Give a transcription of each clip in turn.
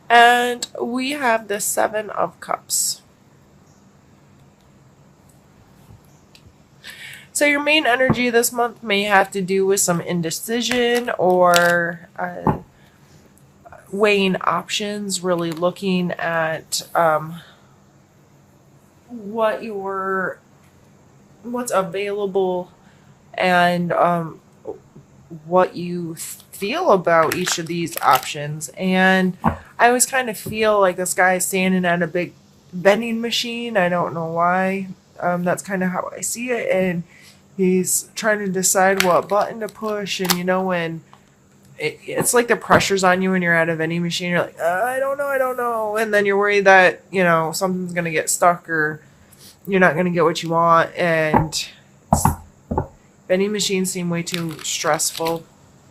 And we have the Seven of Cups. So your main energy this month may have to do with some indecision or weighing options, really looking at what your what's available and what you feel about each of these options. And I always kind of feel like this guy is standing at a big vending machine. I don't know why. That's kind of how I see it. And he's trying to decide what button to push. And when it's like the pressure's on you when you're at a vending machine, you're like, I don't know. And then you're worried that, something's going to get stuck or you're not going to get what you want. And vending machines seem way too stressful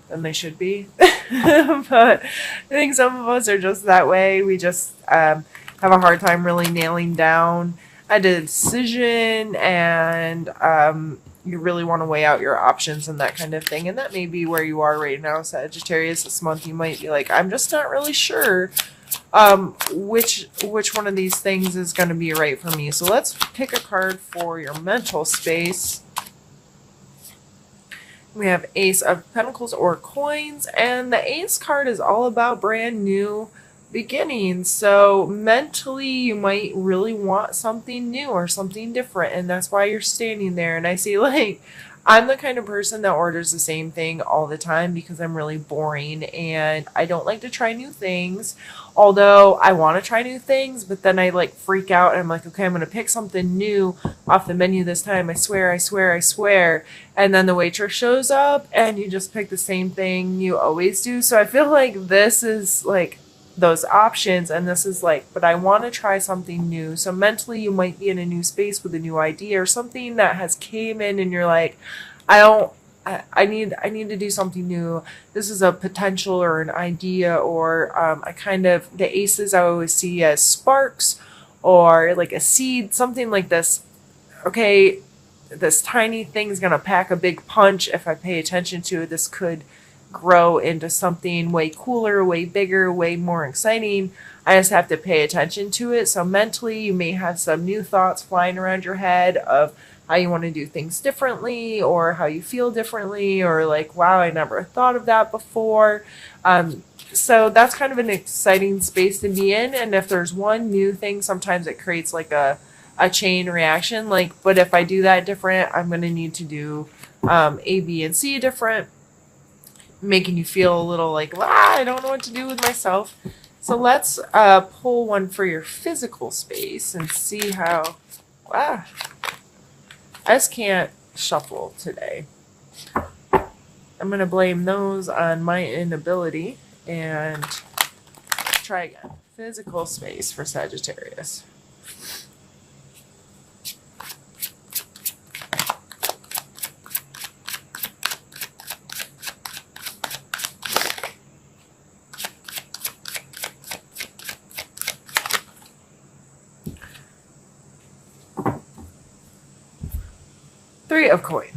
than they should be. But I think some of us are just that way. We just have a hard time really nailing down a decision, and you really want to weigh out your options and that kind of thing. And that may be where you are right now, Sagittarius. This month, you might be like, I'm just not really sure which one of these things is going to be right for me. So let's pick a card for your mental space. We have Ace of Pentacles or Coins, and the Ace card is all about brand new beginnings. So mentally, you might really want something new or something different, and that's why you're standing there. And I see, like, I'm the kind of person that orders the same thing all the time because I'm really boring and I don't like to try new things. Although I want to try new things, but then I like freak out and I'm like, okay, I'm going to pick something new off the menu this time. I swear, I swear, I swear. And then the waitress shows up and you just pick the same thing you always do. So I feel like this is like those options, and this is like, but I want to try something new. So mentally, you might be in a new space with a new idea or something that has came in and you're like, I don't I need to do something new. This is a potential or an idea, or I kind of, the aces I always see as sparks or like a seed, something like this. Okay, this tiny thing's gonna pack a big punch if I pay attention to it. This could grow into something way cooler, way bigger, way more exciting. I just have to pay attention to it. So mentally, you may have some new thoughts flying around your head of how you want to do things differently or how you feel differently, or like, wow, I never thought of that before. So that's kind of an exciting space to be in. And if there's one new thing, sometimes it creates like a chain reaction. Like, but if I do that different, I'm going to need to do A, B, and C different, making you feel a little like, I don't know what to do with myself. So let's pull one for your physical space and see how. Ah, I just can't shuffle today. I'm going to blame those on my inability and try again. Physical space for Sagittarius. Three of coin.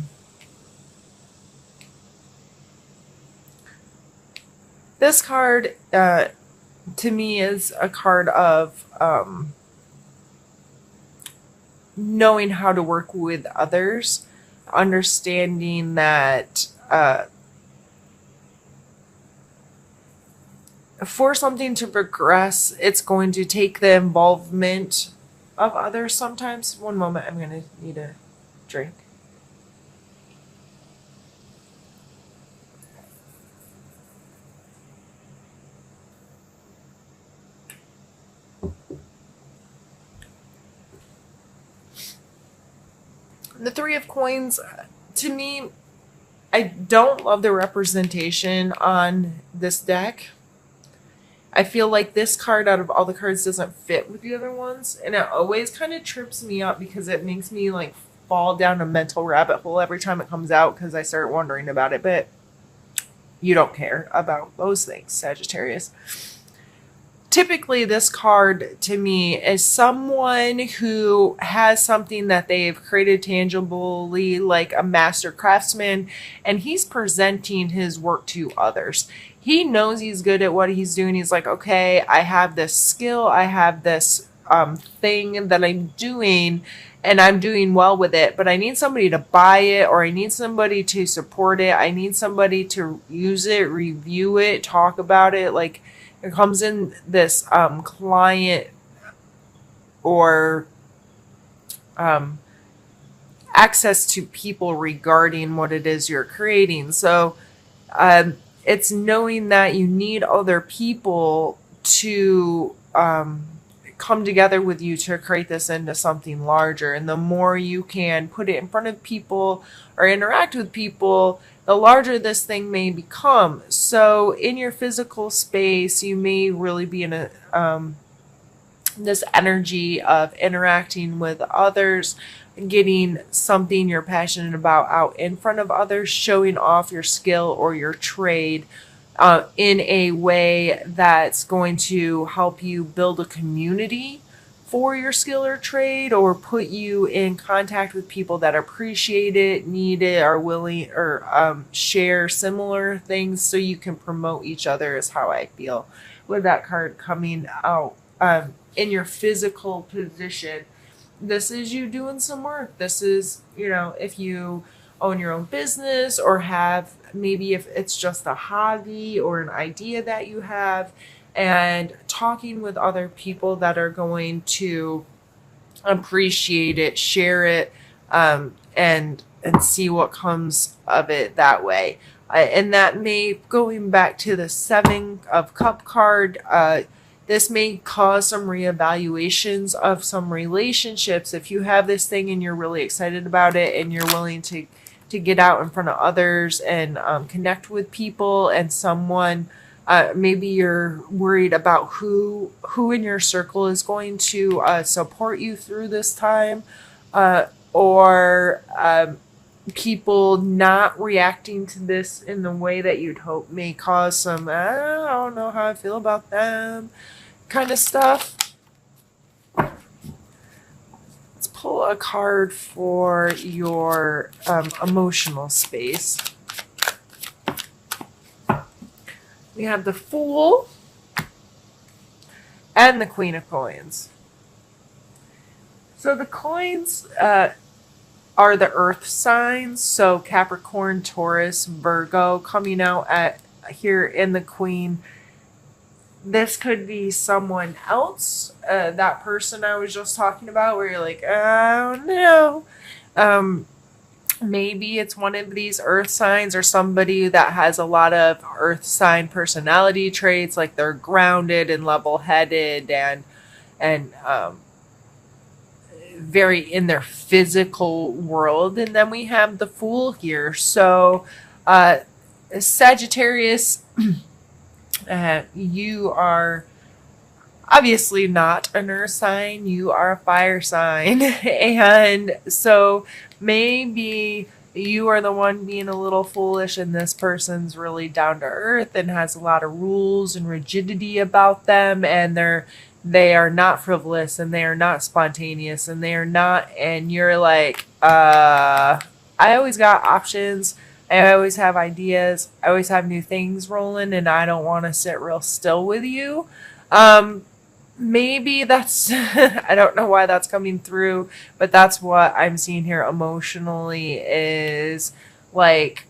This card, to me, is a card of knowing how to work with others, understanding that for something to progress, it's going to take the involvement of others sometimes. One moment, I'm going to need a drink. The Three of Coins, to me, I don't love the representation on this deck. I feel like this card out of all the cards doesn't fit with the other ones, and it always kind of trips me up because it makes me like fall down a mental rabbit hole every time it comes out because I start wondering about it. But you don't care about those things, Sagittarius. typically this card to me is someone who has something that they've created tangibly, like a master craftsman, and he's presenting his work to others. He knows he's good at what he's doing. He's like, okay, I have this skill, I have this thing that I'm doing, and I'm doing well with it, but I need somebody to buy it, or I need somebody to support it. I need somebody to use it, review it, talk about it. Like, it comes in this client or access to people regarding what it is you're creating. So it's knowing that you need other people to come together with you to create this into something larger. And the more you can put it in front of people or interact with people, the larger this thing may become. So in your physical space, you may really be in a this energy of interacting with others, getting something you're passionate about out in front of others, showing off your skill or your trade in a way that's going to help you build a community for your skill or trade, or put you in contact with people that appreciate it, need it, are willing, or share similar things, so you can promote each other, is how I feel with that card coming out. In your physical position, this is you doing some work. This is, if you own your own business, or have, maybe if it's just a hobby or an idea that you have, and talking with other people that are going to appreciate it, share it, and see what comes of it that way. And that may, going back to the 7 of Cup card, this may cause some reevaluations of some relationships. If you have this thing and you're really excited about it, and you're willing to get out in front of others and connect with people, and someone, maybe you're worried about who in your circle is going to support you through this time, or people not reacting to this in the way that you'd hope, may cause some, I don't know how I feel about them kind of stuff. Let's pull a card for your emotional space. We have the Fool and the Queen of Coins. So the coins are the earth signs, so Capricorn, Taurus, Virgo, coming out at here in the Queen. This could be someone else, that person I was just talking about, where you're like, oh no. Maybe it's one of these earth signs, or somebody that has a lot of earth sign personality traits, like they're grounded and level-headed and very in their physical world. And then we have the Fool here. So Sagittarius, you are obviously not an earth sign, you are a fire sign. And so maybe you are the one being a little foolish, and this person's really down to earth and has a lot of rules and rigidity about them, and they are not frivolous, and they are not spontaneous, and they are not, and you're like, I always got options, I always have ideas, I always have new things rolling, and I don't want to sit real still with you. Maybe that's, I don't know why that's coming through, but that's what I'm seeing here emotionally, is like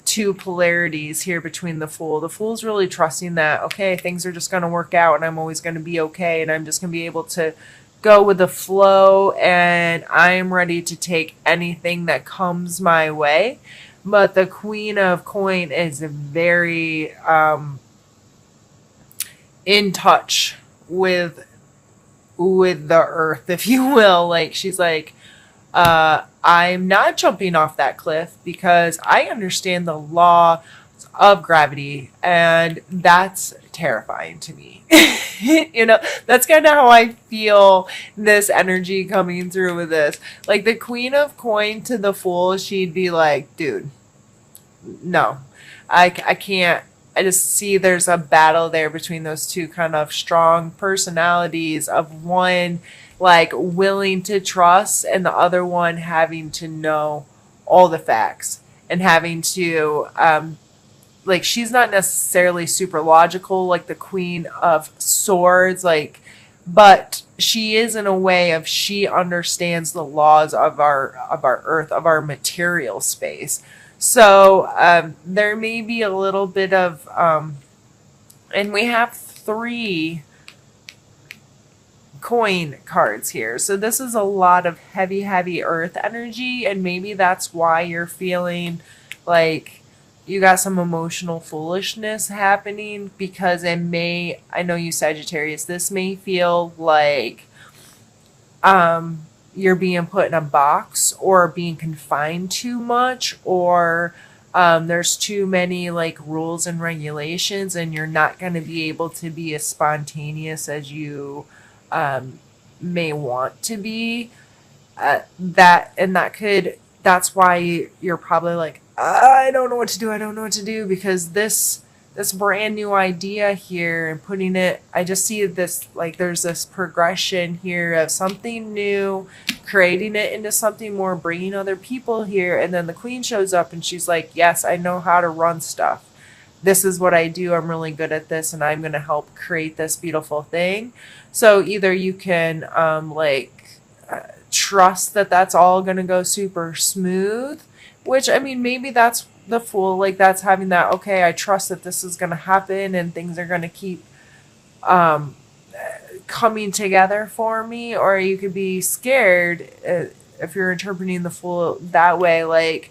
2 polarities here between the Fool. The Fool's really trusting that, okay, things are just going to work out, and I'm always going to be okay, and I'm just going to be able to go with the flow, and I'm ready to take anything that comes my way. But the Queen of Coin is very in touch with the earth, if you will. Like, she's like, I'm not jumping off that cliff because I understand the law of gravity, and that's terrifying to me. That's kind of how I feel this energy coming through with this. Like, the Queen of Coin to the Fool, she'd be like, dude, no, I can't I just see there's a battle there between those two kind of strong personalities of one like willing to trust and the other one having to know all the facts and having to like she's not necessarily super logical like the Queen of Swords, like, but she is in a way of she understands the laws of our earth, of our material space. So there may be a little bit of and we have three coin cards here. So this is a lot of heavy earth energy, and maybe that's why you're feeling like you got some emotional foolishness happening because it may, I know you Sagittarius, this may feel like you're being put in a box or being confined too much, or there's too many like rules and regulations and you're not going to be able to be as spontaneous as you may want to be. That's why you're probably like, I don't know what to do. I don't know what to do because this brand new idea here and putting it, I just see this like there's this progression here of something new, creating it into something more, bringing other people here, and then the Queen shows up and she's like, yes, I know how to run stuff. This is what I do. I'm really good at this and I'm going to help create this beautiful thing. So either you can trust that that's all going to go super smooth, which I mean, maybe that's the Fool, like that's having that, okay, I trust that this is going to happen and things are going to keep coming together for me. Or you could be scared if you're interpreting the Fool that way, like,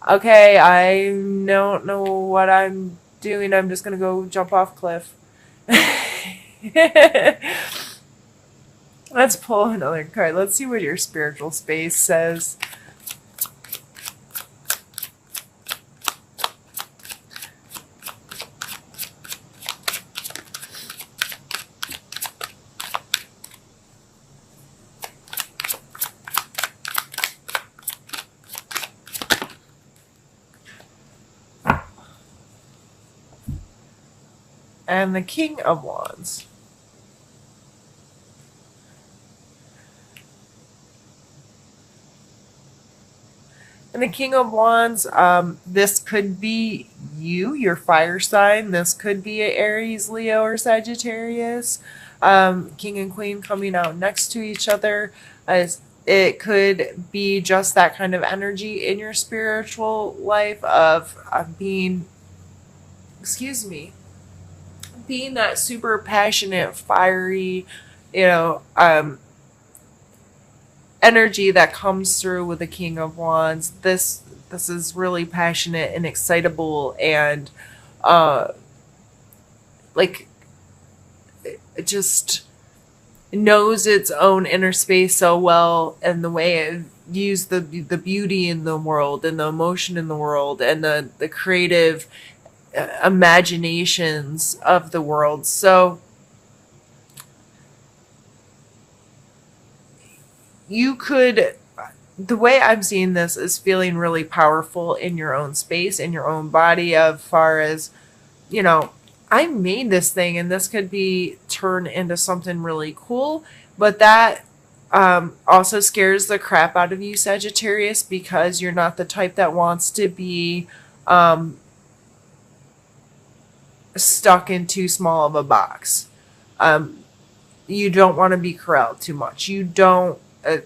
okay, I don't know what I'm doing, I'm just going to go jump off cliff. Let's pull another card. Let's see what your spiritual space says. And the King of Wands. And the King of Wands, this could be you, your fire sign. This could be a Aries, Leo, or Sagittarius. King and Queen coming out next to each other. It could be just that kind of energy in your spiritual life of being, being that super passionate, fiery, energy that comes through with the King of Wands. This is really passionate and excitable and like it just knows its own inner space so well, and the way it views the beauty in the world and the emotion in the world and the creative imaginations of the world. So you could, the way I'm seeing this is feeling really powerful in your own space, in your own body, of far as, I made this thing and this could be turned into something really cool. But that also scares the crap out of you, Sagittarius, because you're not the type that wants to be stuck in too small of a box. You don't want to be corralled too much. You don't,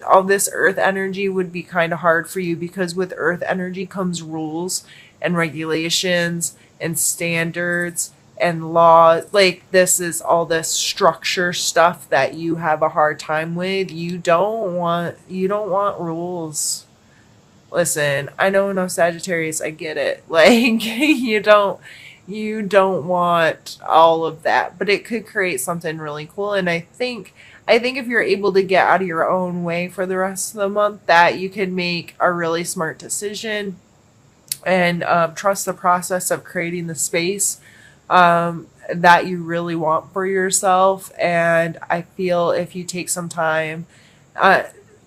all this earth energy would be kind of hard for you because with earth energy comes rules and regulations and standards and law. Like this is all this structure stuff that you have a hard time with. You don't want rules. Listen, I know, no, Sagittarius, I get it. Like you don't want all of that, but it could create something really cool. And I think if you're able to get out of your own way for the rest of the month, that you can make a really smart decision and trust the process of creating the space that you really want for yourself. And I feel if you take some time,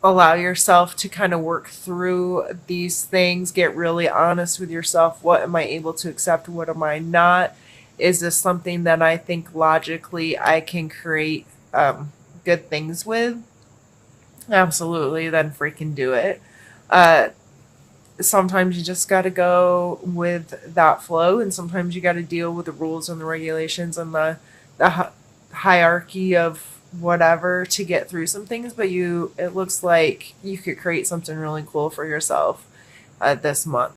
allow yourself to kind of work through these things, get really honest with yourself. What am I able to accept? What am I not? Is this something that I think logically I can create good things with? Absolutely, then freaking do it. Uh, Sometimes you just got to go with that flow, and sometimes you got to deal with the rules and the regulations and the hierarchy of whatever to get through some things. But it looks like you could create something really cool for yourself this month.